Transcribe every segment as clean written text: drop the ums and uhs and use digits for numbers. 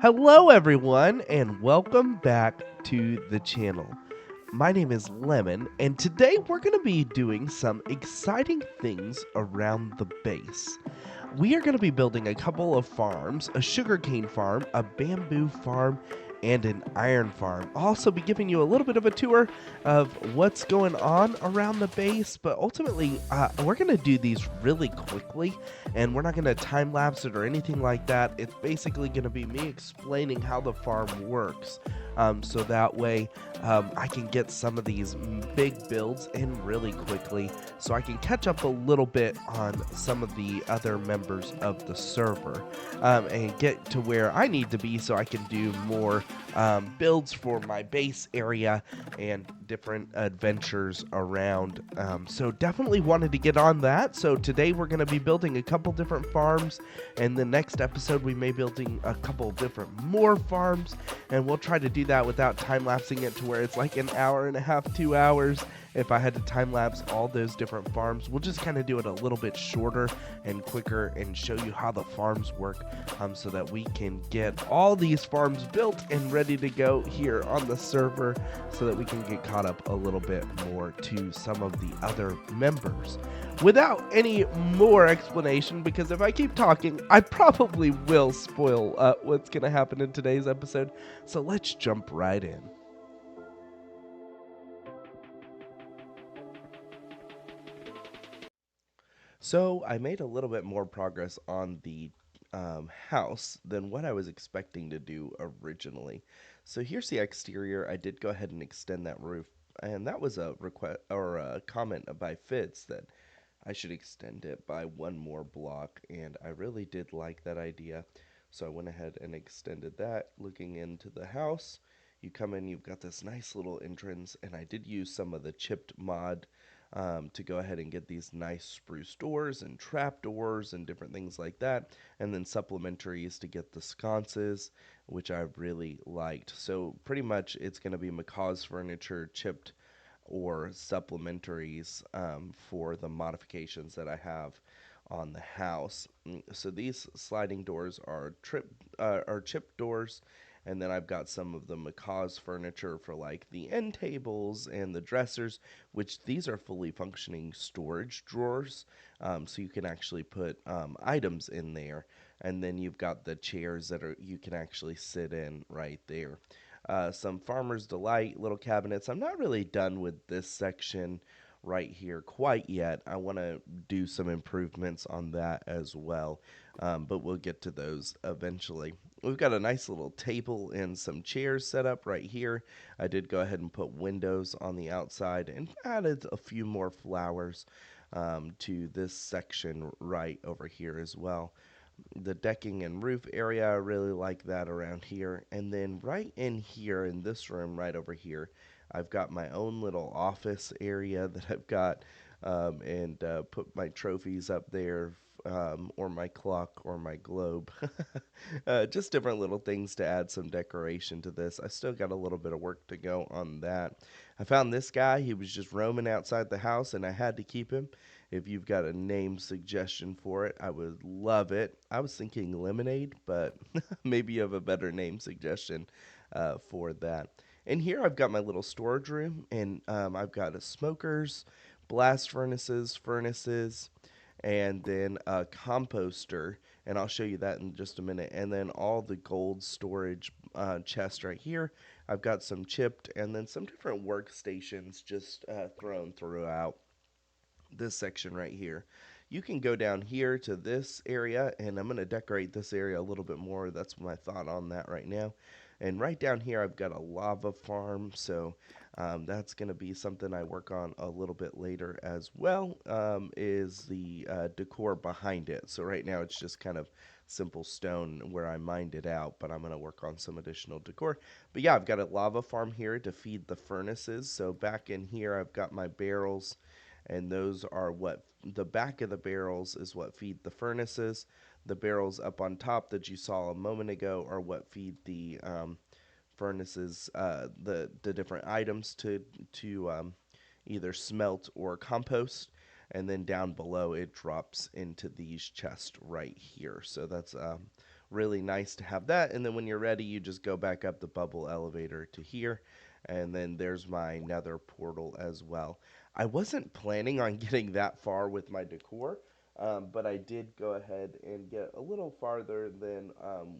Hello, everyone, and welcome back to the channel. My name is Lemon, and today we're going to be doing some exciting things around the base. We are going to be building a couple of farms, a sugarcane farm, a bamboo farm, and an iron farm. I'll also be giving you a little bit of a tour of what's going on around the base, but ultimately, we're going to do these really quickly, and we're not going to time lapse it or anything like that. It's basically going to be me explaining how the farm works. So that way I can get some of these big builds in really quickly so I can catch up a little bit on some of the other members of the server and get to where I need to be so I can do more builds for my base area and different adventures around. So definitely wanted to get on that. So today we're going to be building a couple different farms, and the next episode we may be building a couple different more farms, and we'll try to do that without time lapsing it to where it's like an hour and a half, 2 hours. If I had to time lapse all those different farms, we'll just kind of do it a little bit shorter and quicker and show you how the farms work so that we can get all these farms built and ready to go here on the server so that we can get caught up a little bit more to some of the other members. Without any more explanation, because if I keep talking, I probably will spoil what's going to happen in today's episode. So let's jump right in. So I made a little bit more progress on the house than what I was expecting to do originally. So here's the exterior. I did go ahead and extend that roof, and that was a request or a comment by Fitz that I should extend it by one more block, and I really did like that idea. So I went ahead and extended that. Looking into the house, you come in, you've got this nice little entrance, and I did use some of the chipped mod to go ahead and get these nice spruce doors and trap doors and different things like that. And then supplementaries to get the sconces, which I really liked. So pretty much it's going to be Macaw's furniture chipped or supplementaries for the modifications that I have on the house. So these sliding doors are chipped doors, and then I've got some of the Macaw's furniture for like the end tables and the dressers, which these are fully functioning storage drawers, so you can actually put items in there. And then you've got the chairs that are you can actually sit in right there. Some Farmer's Delight little cabinets. I'm not really done with this section right here quite yet. I want to do some improvements on that as well, but we'll get to those eventually. We've got a nice little table and some chairs set up right here. I did go ahead and put windows on the outside and added a few more flowers to this section right over here as well. The decking and roof area, I really like that around here. And then right in here in this room right over here, I've got my own little office area that I've got and put my trophies up there, or my clock or my globe. Just different little things to add some decoration to this. I still got a little bit of work to go on that. I found this guy. He was just roaming outside the house, and I had to keep him. If you've got a name suggestion for it, I would love it. I was thinking Lemonade, but maybe you have a better name suggestion for that. And here I've got my little storage room, and I've got a smokers, blast furnaces, and then a composter, and I'll show you that in just a minute. And then all the gold storage chest right here. I've got some chipped, and then some different workstations just thrown throughout this section right here. You can go down here to this area, and I'm going to decorate this area a little bit more. That's my thought on that right now. And right down here, I've got a lava farm, so that's going to be something I work on a little bit later as well, is the decor behind it. So right now, it's just kind of simple stone where I mined it out, but I'm going to work on some additional decor. But yeah, I've got a lava farm here to feed the furnaces. So back in here, I've got my barrels, and those are what the back of the barrels is what feed the furnaces. The barrels up on top that you saw a moment ago are what feed the furnaces, the different items to either smelt or compost. And then down below it drops into these chests right here. So that's really nice to have that. And then when you're ready, you just go back up the bubble elevator to here. And then there's my nether portal as well. I wasn't planning on getting that far with my decor, but I did go ahead and get a little farther than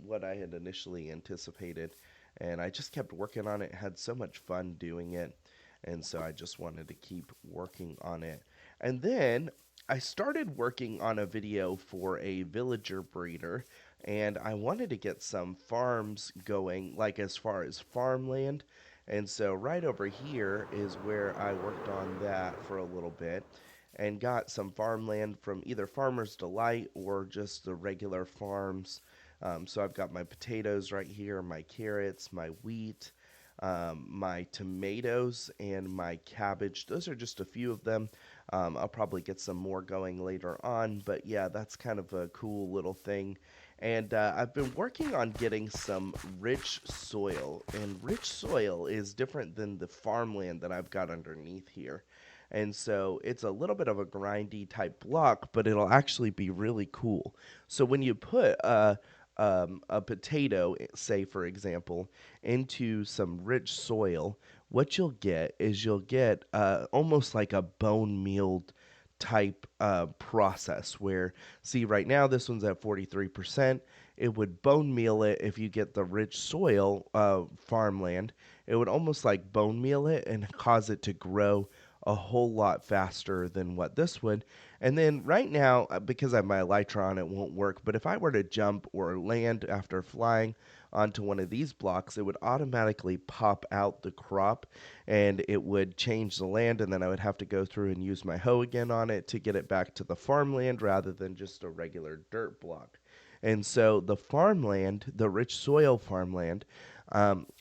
what I had initially anticipated. And I just kept working on it, had so much fun doing it. And so I just wanted to keep working on it. And then I started working on a video for a villager breeder, and I wanted to get some farms going, like as far as farmland. And so right over here is where I worked on that for a little bit and got some farmland from either Farmer's Delight or just the regular farms. So I've got my potatoes right here, my carrots, my wheat, my tomatoes, and my cabbage. Those are just a few of them. I'll probably get some more going later on, but yeah, that's kind of a cool little thing. And I've been working on getting some rich soil, and rich soil is different than the farmland that I've got underneath here. And so it's a little bit of a grindy type block, but it'll actually be really cool. So when you put a potato, say for example, into some rich soil, what you'll get is you'll get almost like a bone mealed type process where, see, right now this one's at 43%. It would bone meal it if you get the rich soil farmland. It would almost like bone meal it and cause it to grow a whole lot faster than what this would. And then right now, because I have my elytra on, it won't work. But if I were to jump or land after flying onto one of these blocks, it would automatically pop out the crop and it would change the land. And then I would have to go through and use my hoe again on it to get it back to the farmland rather than just a regular dirt block. And so the farmland, the rich soil farmland,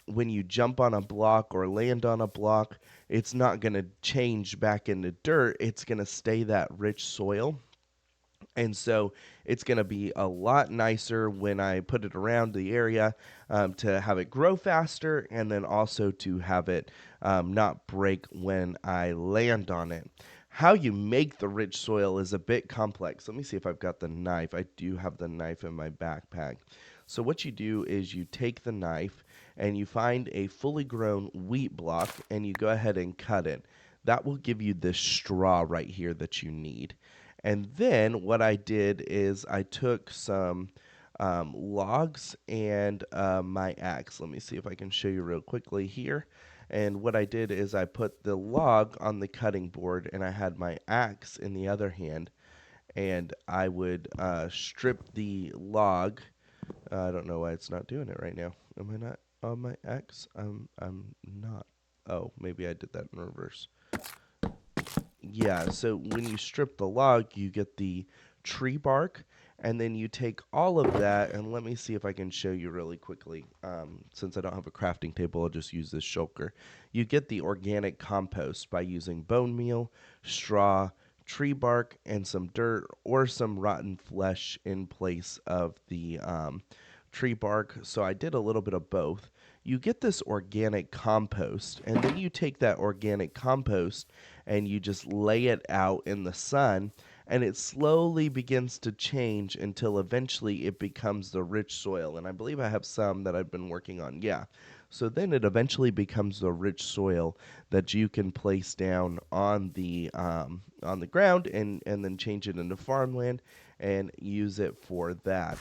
when you jump on a block or land on a block, it's not going to change back into dirt. It's going to stay that rich soil. And so it's going to be a lot nicer when I put it around the area to have it grow faster and then also to have it not break when I land on it. How you make the rich soil is a bit complex. Let me see if I've got the knife. I do have the knife in my backpack. So what you do is you take the knife and you find a fully grown wheat block and you go ahead and cut it. That will give you this straw right here that you need. And then what I did is I took some logs and my axe. Let me see if I can show you real quickly here. And what I did is I put the log on the cutting board and I had my axe in the other hand. And I would strip the log. I don't know why it's not doing it right now. Am I not on my axe? I'm not. Oh, maybe I did that in reverse. Yeah, so when you strip the log, you get the tree bark, and then you take all of that, and let me see if I can show you really quickly. Since I don't have a crafting table, I'll just use this shulker. You get the organic compost by using bone meal, straw, tree bark, and some dirt or some rotten flesh in place of the tree bark. So I did a little bit of both. You get this organic compost, and then you take that organic compost and you just lay it out in the sun, and it slowly begins to change until eventually it becomes the rich soil. And I believe I have some that I've been working on. Yeah. So then it eventually becomes the rich soil that you can place down on the ground and then change it into farmland and use it for that.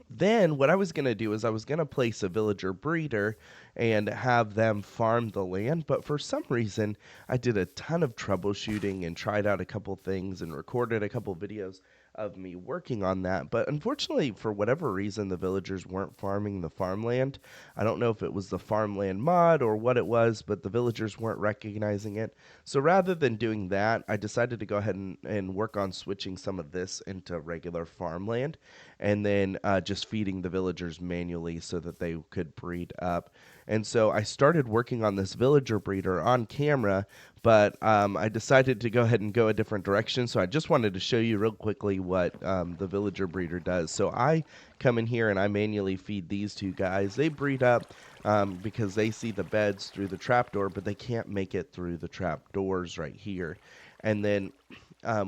Then what I was going to do is I was going to place a villager breeder and have them farm the land, but for some reason I did a ton of troubleshooting and tried out a couple things and recorded a couple videos of me working on that. But unfortunately, for whatever reason, the villagers weren't farming the farmland. I don't know if it was the farmland mod or what it was, but the villagers weren't recognizing it. So rather than doing that, I decided to go ahead and work on switching some of this into regular farmland and then just feeding the villagers manually so that they could breed up. And so I started working on this villager breeder on camera, but I decided to go ahead and go a different direction. So I just wanted to show you real quickly what the villager breeder does. So I come in here and I manually feed these two guys. They breed up because they see the beds through the trapdoor, but they can't make it through the trapdoors right here. And then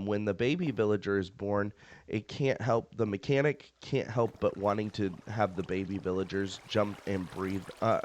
when the baby villager is born, the mechanic can't help but wanting to have the baby villagers jump and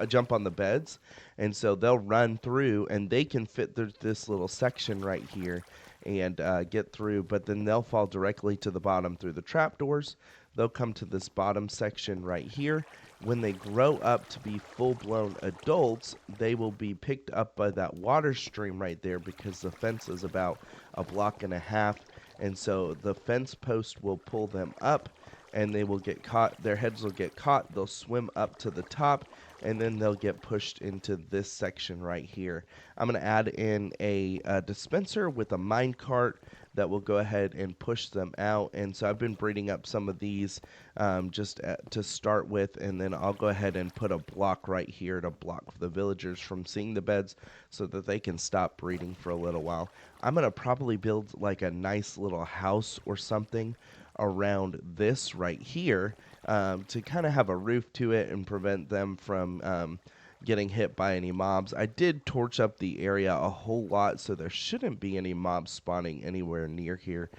jump on the beds. And so they'll run through and they can fit through this little section right here and get through, but then they'll fall directly to the bottom through the trapdoors. They'll come to this bottom section right here. When they grow up to be full-blown adults, they will be picked up by that water stream right there because the fence is about a block and a half. And so the fence post will pull them up and they will get caught. Their heads will get caught. They'll swim up to the top and then they'll get pushed into this section right here. I'm going to add in a dispenser with a mine cart that will go ahead and push them out. And so I've been breeding up some of these to start with, and then I'll go ahead and put a block right here to block the villagers from seeing the beds so that they can stop breeding for a little while. I'm going to probably build like a nice little house or something around this right here to kind of have a roof to it and prevent them from getting hit by any mobs. I did torch up the area a whole lot, so there shouldn't be any mobs spawning anywhere near here.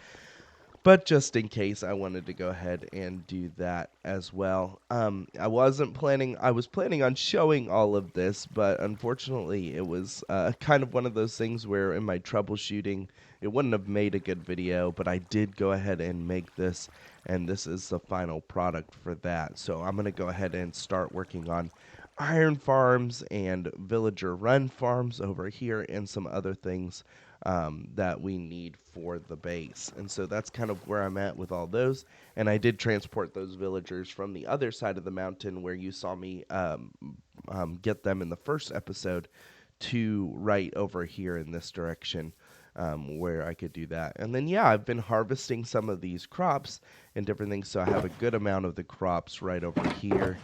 But just in case, I wanted to go ahead and do that as well. I was planning on showing all of this, but unfortunately it was kind of one of those things where in my troubleshooting, it wouldn't have made a good video, but I did go ahead and make this, and this is the final product for that. So I'm going to go ahead and start working on iron farms and villager run farms over here and some other things that we need for the base. And so that's kind of where I'm at with all those. And I did transport those villagers from the other side of the mountain where you saw me get them in the first episode to right over here in this direction. Where I could do that. And then, yeah, I've been harvesting some of these crops and different things, so I have a good amount of the crops right over here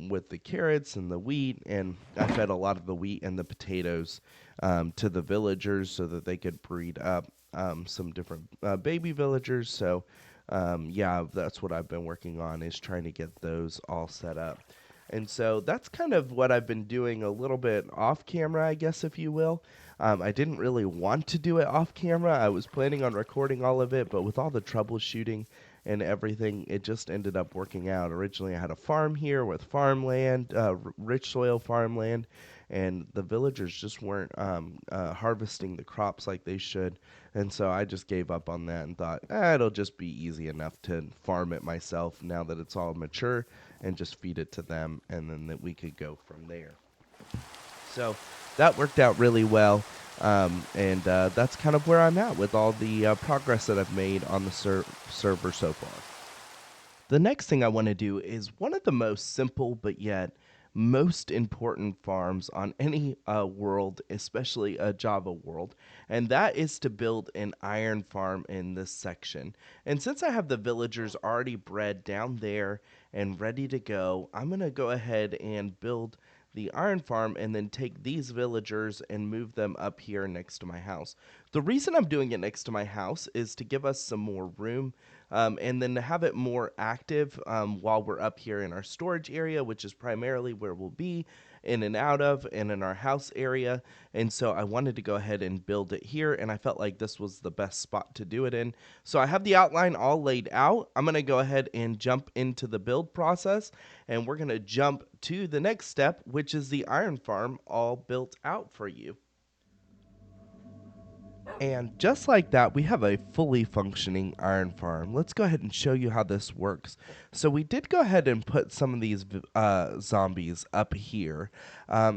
with the carrots and the wheat, and I fed a lot of the wheat and the potatoes to the villagers so that they could breed up some different baby villagers. So, yeah, that's what I've been working on, is trying to get those all set up. And so that's kind of what I've been doing a little bit off camera, I guess, if you will. I didn't really want to do it off camera. I was planning on recording all of it, but with all the troubleshooting and everything, it just ended up working out. Originally, I had a farm here with farmland, rich soil farmland, and the villagers just weren't harvesting the crops like they should. And so I just gave up on that and thought, it'll just be easy enough to farm it myself now that it's all mature and just feed it to them, and then that we could go from there. So that worked out really well, and that's kind of where I'm at with all the progress that I've made on the server so far. The next thing I want to do is one of the most simple but yet most important farms on any world, especially a Java world, and that is to build an iron farm in this section. And since I have the villagers already bred down there and ready to go, I'm going to go ahead and build the iron farm and then take these villagers and move them up here next to my house. The reason I'm doing it next to my house is to give us some more room and then to have it more active while we're up here in our storage area, which is primarily where we'll be in and out of and in our house area. And so I wanted to go ahead and build it here, and I felt like this was the best spot to do it in. So I have the outline all laid out. I'm going to go ahead and jump into the build process, and we're going to jump to the next step, which is the iron farm all built out for you. And just like that, we have a fully functioning iron farm. Let's go ahead and show you how this works. So we did go ahead and put some of these zombies up here.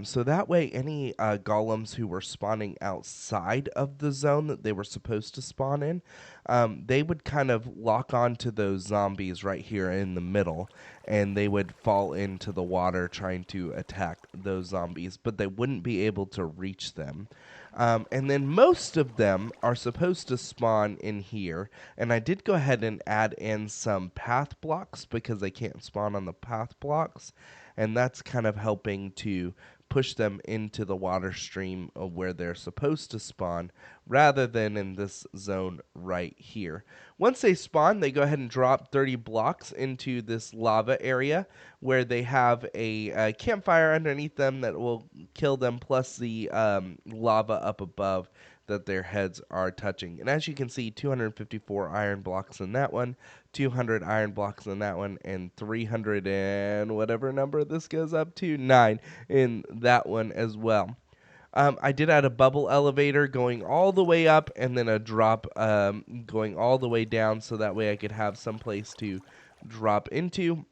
So that way any golems who were spawning outside of the zone that they were supposed to spawn in, they would kind of lock onto those zombies right here in the middle, and they would fall into the water trying to attack those zombies, but they wouldn't be able to reach them. And then most of them are supposed to spawn in here. And I did go ahead and add in some path blocks because they can't spawn on the path blocks. And that's kind of helping to push them into the water stream of where they're supposed to spawn rather than in this zone right here. Once they spawn, they go ahead and drop 30 blocks into this lava area where they have a campfire underneath them that will kill them, plus the lava up above that their heads are touching. And as you can see, 254 iron blocks in that one, 200 iron blocks in that one, and 300 and whatever number this goes up to, 9 in that one as well. I did add a bubble elevator going all the way up and then a drop going all the way down so that way I could have some place to drop into.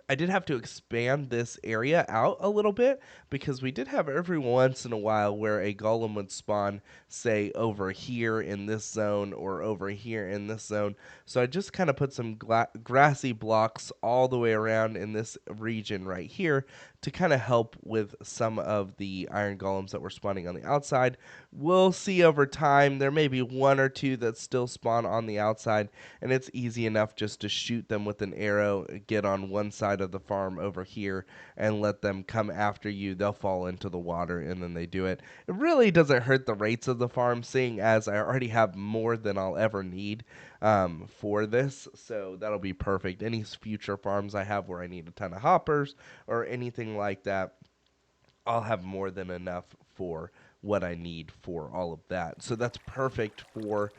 I did have to expand this area out a little bit because we did have every once in a while where a golem would spawn, say, over here in this zone or over here in this zone. So I just kind of put some grassy blocks all the way around in this region right here to kind of help with some of the iron golems that were spawning on the outside. We'll see over time. There may be one or two that still spawn on the outside, and it's easy enough just to shoot them with an arrow, get on one side of the farm over here, and let them come after you. They'll fall into the water, and then they do it. It really doesn't hurt the rates of the farm, seeing as I already have more than I'll ever need for this, so that'll be perfect. Any future farms I have where I need a ton of hoppers or anything like that, I'll have more than enough for what I need for all of that. So that's perfect for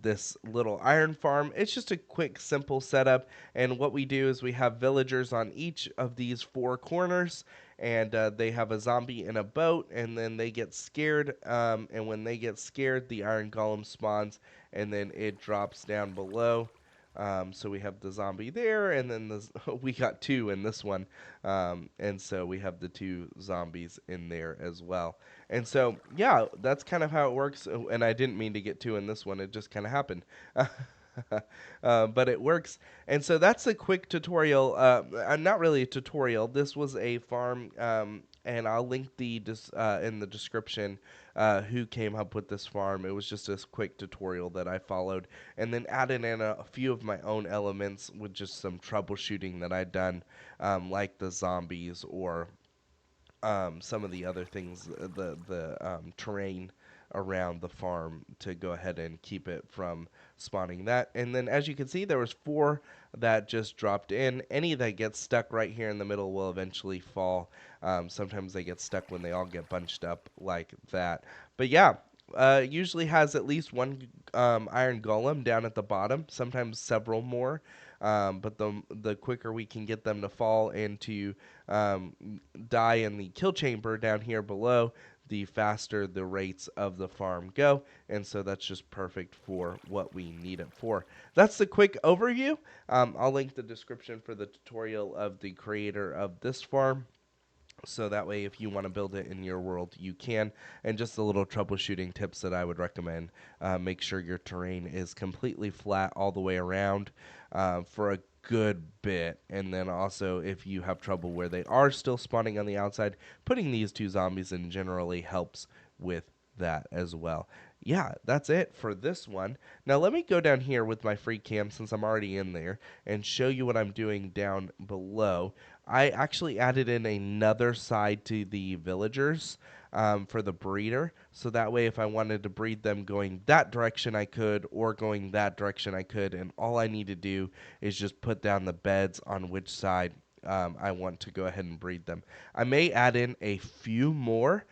this little iron farm. It's just a quick, simple setup. And what we do is we have villagers on each of these 4 corners. And they have a zombie in a boat, and then they get scared. And when they get scared, the iron golem spawns, and then it drops down below. So we have the zombie there, and then we got 2 in this one, and so we have the 2 zombies in there as well. And so, yeah, that's kind of how it works. And I didn't mean to get 2 in this one; it just kind of happened. But it works. And so that's a quick tutorial. Not really a tutorial. This was a farm, and I'll link in the description who came up with this farm. It was just a quick tutorial that I followed, and then added in a few of my own elements with just some troubleshooting that I'd done, like the zombies or some of the other things, the terrain around the farm to go ahead and keep it from spawning that. And then as you can see, there was 4 that just dropped in. Any that get stuck right here in the middle will eventually fall. Sometimes they get stuck when they all get bunched up like that. But yeah, usually has at least 1 iron golem down at the bottom, sometimes several more. But the quicker we can get them to fall and to die in the kill chamber down here below, the faster the rates of the farm go. And so that's just perfect for what we need it for. That's the quick overview. I'll link the description for the tutorial of the creator of this farm. So that way, if you want to build it in your world, you can. And just the little troubleshooting tips that I would recommend. Make sure your terrain is completely flat all the way around for a good bit. And then also, if you have trouble where they are still spawning on the outside, putting these 2 zombies in generally helps with that as well. Yeah, that's it for this one. Now let me go down here with my free cam since I'm already in there and show you what I'm doing down below. I actually added in another side to the villagers for the breeder, so that way if I wanted to breed them going that direction I could, or going that direction I could, and all I need to do is just put down the beds on which side I want to go ahead and breed them. I may add in a few more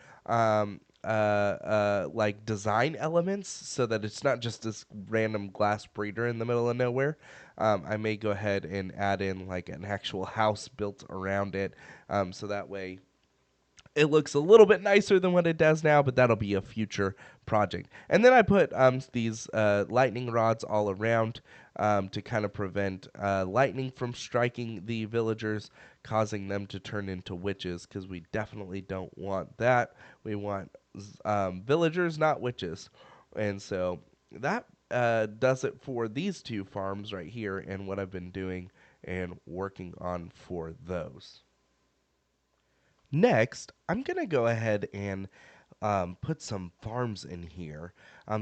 like design elements so that it's not just this random glass breeder in the middle of nowhere. I may go ahead and add in like an actual house built around it, so that way it looks a little bit nicer than what it does now, but that'll be a future project. And then I put these lightning rods all around to kind of prevent lightning from striking the villagers, causing them to turn into witches, because we definitely don't want that. We want villagers, not witches. And so that does it for these 2 farms right here and what I've been doing and working on for those. Next, I'm going to go ahead and put some farms in here.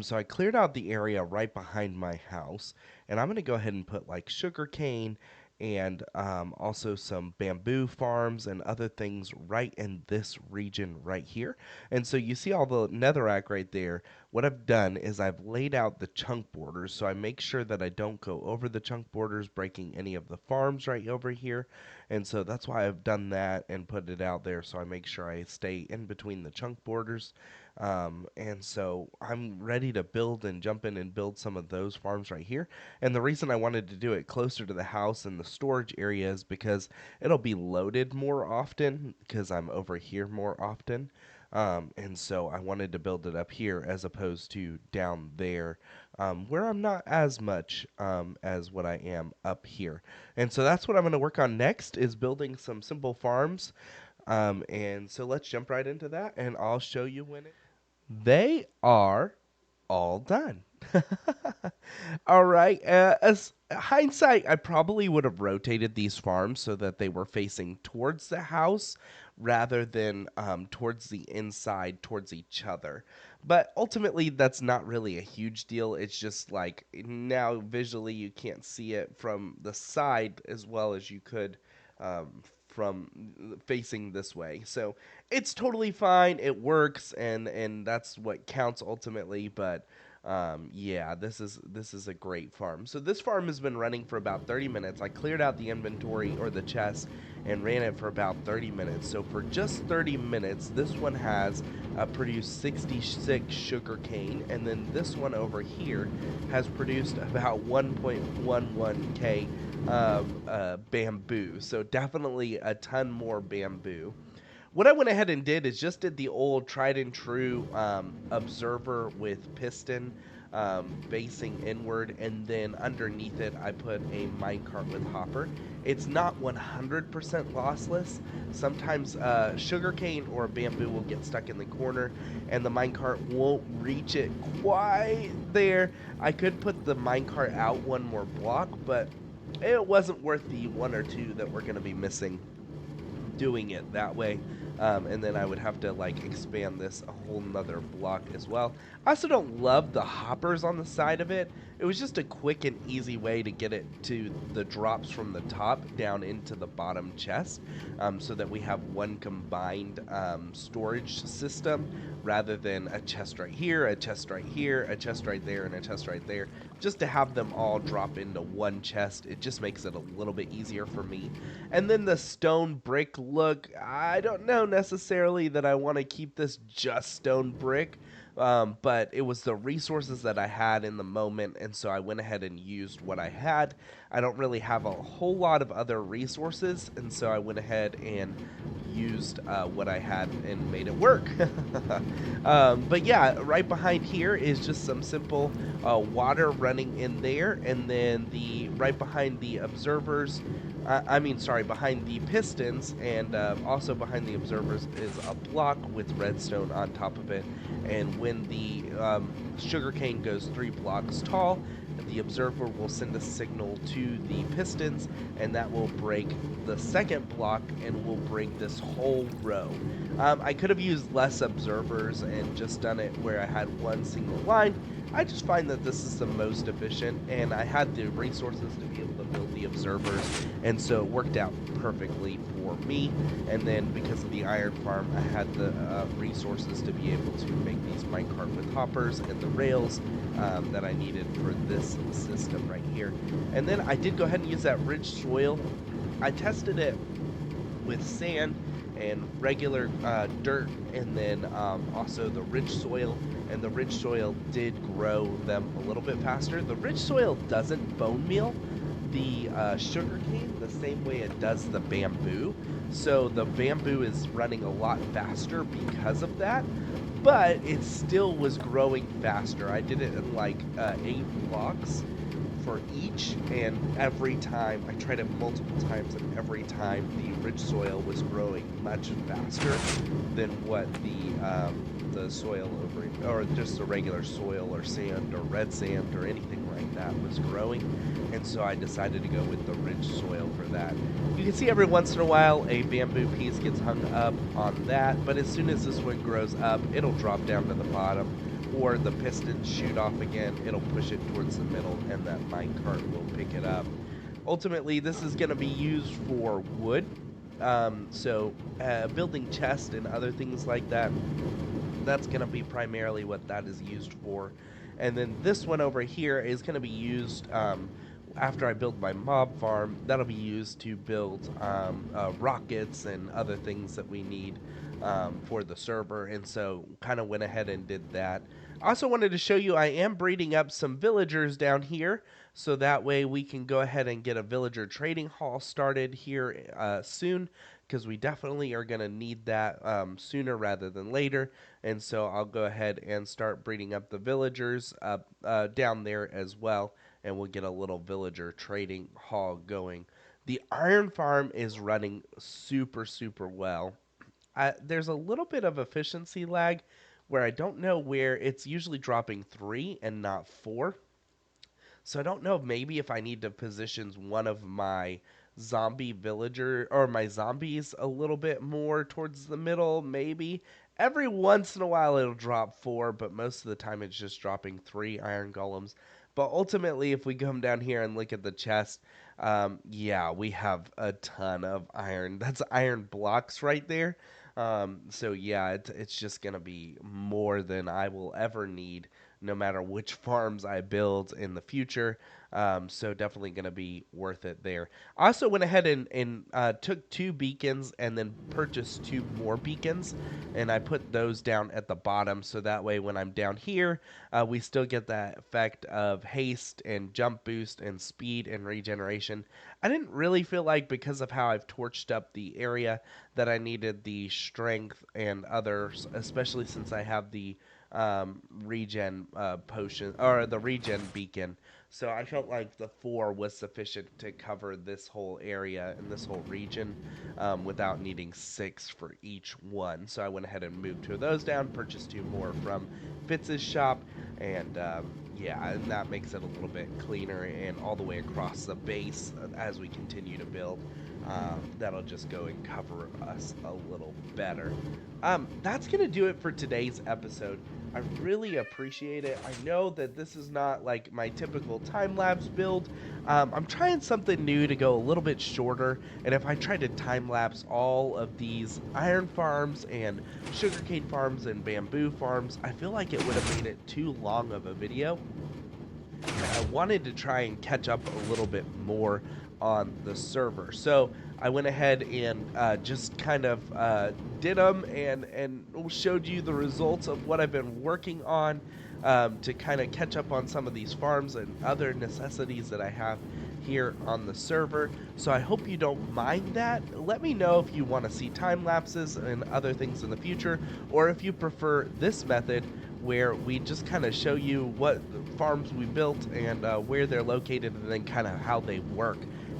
So I cleared out the area right behind my house, and I'm going to go ahead and put like sugarcane and also some bamboo farms and other things right in this region right here. And so you see all the netherrack right there. What I've done is I've laid out the chunk borders, so I make sure that I don't go over the chunk borders, breaking any of the farms right over here. And so that's why I've done that and put it out there, so I make sure I stay in between the chunk borders. And so I'm ready to build and jump in and build some of those farms right here. And the reason I wanted to do it closer to the house and the storage area is because it'll be loaded more often because I'm over here more often. And so I wanted to build it up here as opposed to down there, where I'm not as much as what I am up here. And so that's what I'm going to work on next is building some simple farms. And so let's jump right into that, and I'll show you when they are all done. All right. As hindsight, I probably would have rotated these farms so that they were facing towards the house rather than towards the inside, towards each other. But ultimately, that's not really a huge deal. It's just like now visually you can't see it from the side as well as you could from facing this way. So it's totally fine. It works, and that's what counts ultimately. But yeah, this is a great farm. So this farm has been running for about 30 minutes. I cleared out the inventory or the chest and ran it for about 30 minutes. So for just 30 minutes, this one has produced 66 sugar cane, and then this one over here has produced about 1.11k bamboo. So definitely a ton more bamboo. What I went ahead and did is just did the old tried and true observer with piston facing inward, and then underneath it I put a minecart with hopper. It's not 100% lossless. Sometimes sugarcane or bamboo will get stuck in the corner and the minecart won't reach it quite there. I could put the minecart out one more block, but it wasn't worth the one or two that we're going to be missing doing it that way. And then I would have to like expand this a whole nother block as well. I also don't love the hoppers on the side of it. It was just a quick and easy way to get it to the drops from the top down into the bottom chest, so that we have one combined storage system rather than a chest right here, a chest right here, a chest right there, and a chest right there. Just to have them all drop into one chest, it just makes it a little bit easier for me. And then the stone brick look, I don't know necessarily that I want to keep this just stone brick. But it was the resources that I had in the moment, and so I went ahead and used what I had. I don't really have a whole lot of other resources, and so I went ahead and used what I had and made it work. But yeah, right behind here is just some simple water running in there, and then the right behind the observers, behind the pistons, and also behind the observers is a block with redstone on top of it. And when the sugarcane goes 3 blocks tall, the observer will send a signal to the pistons, and that will break the second block and will break this whole row. I could have used less observers and just done it where I had one single line. I just find that this is the most efficient, and I had the resources to be able to build the observers, and so it worked out perfectly for me. And then because of the iron farm, I had the resources to be able to make these minecart with hoppers and the rails that I needed for this system right here. And then I did go ahead and use that rich soil. I tested it with sand and regular dirt, and then also the rich soil, and the rich soil did grow them a little bit faster. The rich soil doesn't bone meal the sugarcane the same way it does the bamboo, so the bamboo is running a lot faster because of that, but it still was growing faster. I did it in like 8 blocks for each, and every time I tried it multiple times, and every time the rich soil was growing much faster than what the soil over, or just the regular soil or sand or red sand or anything like that was growing. And so I decided to go with the rich soil for that. You can see every once in a while a bamboo piece gets hung up on that, but as soon as this one grows up, it'll drop down to the bottom, or the pistons shoot off again, it'll push it towards the middle, and that minecart will pick it up. Ultimately, this is going to be used for wood, so building chests and other things like that, that's going to be primarily what that is used for. And then this one over here is going to be used after I build my mob farm, that'll be used to build rockets and other things that we need for the server. And so, kind of went ahead and did that. I also wanted to show you I am breeding up some villagers down here, so that way we can go ahead and get a villager trading hall started here soon, because we definitely are going to need that sooner rather than later. And so I'll go ahead and start breeding up the villagers up down there as well, and we'll get a little villager trading hall going. The iron farm is running super, super well. There's a little bit of efficiency lag where I don't know where it's usually dropping 3 and not 4. So I don't know if maybe if I need to position one of my zombie villager or my zombies a little bit more towards the middle, maybe. Every once in a while it'll drop 4, but most of the time it's just dropping 3 iron golems. But ultimately, if we come down here and look at the chest, yeah, we have a ton of iron. That's iron blocks right there. So yeah, it's just gonna be more than I will ever need, no matter which farms I build in the future. So definitely going to be worth it there. I also went ahead and took 2 beacons and then purchased 2 more beacons, and I put those down at the bottom, so that way when I'm down here, we still get that effect of haste and jump boost and speed and regeneration. I didn't really feel like, because of how I've torched up the area, that I needed the strength and others, especially since I have the regen potion, or the regen beacon. So I felt like the 4 was sufficient to cover this whole area and this whole region without needing 6 for each one. So I went ahead and moved 2 of those down, purchased 2 more from Fitz's shop, and yeah, and that makes it a little bit cleaner, and all the way across the base as we continue to build. That'll just go and cover us a little better. That's going to do it for today's episode. I really appreciate it. I know that this is not like my typical time-lapse build. I'm trying something new to go a little bit shorter, and if I tried to time-lapse all of these iron farms and sugarcane farms and bamboo farms, I feel like it would have made it too long of a video. I wanted to try and catch up a little bit more on the server. So I went ahead and just kind of did them and showed you the results of what I've been working on to kind of catch up on some of these farms and other necessities that I have here on the server. So I hope you don't mind that. Let me know if you want to see time lapses and other things in the future, or if you prefer this method where we just kind of show you what farms we built and where they're located, and then kind of how they work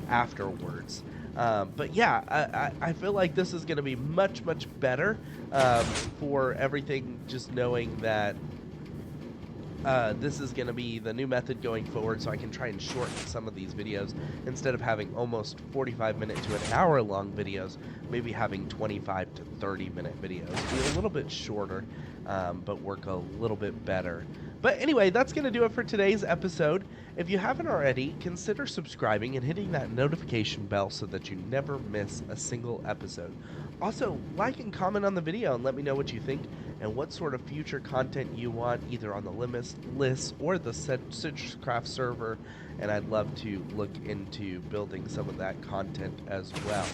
afterwards. But yeah, I feel like this is going to be much, much better for everything, just knowing that this is going to be the new method going forward, so I can try and shorten some of these videos. Instead of having almost 45-minute to an hour-long videos, maybe having 25 to 30-minute videos. Be a little bit shorter, but work a little bit better. But anyway, that's going to do it for today's episode. If you haven't already, consider subscribing and hitting that notification bell so that you never miss a single episode. Also, like and comment on the video and let me know what you think and what sort of future content you want, either on the Limitless or the Citruscraft server, and I'd love to look into building some of that content as well.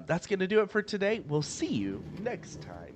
That's going to do it for today. We'll see you next time.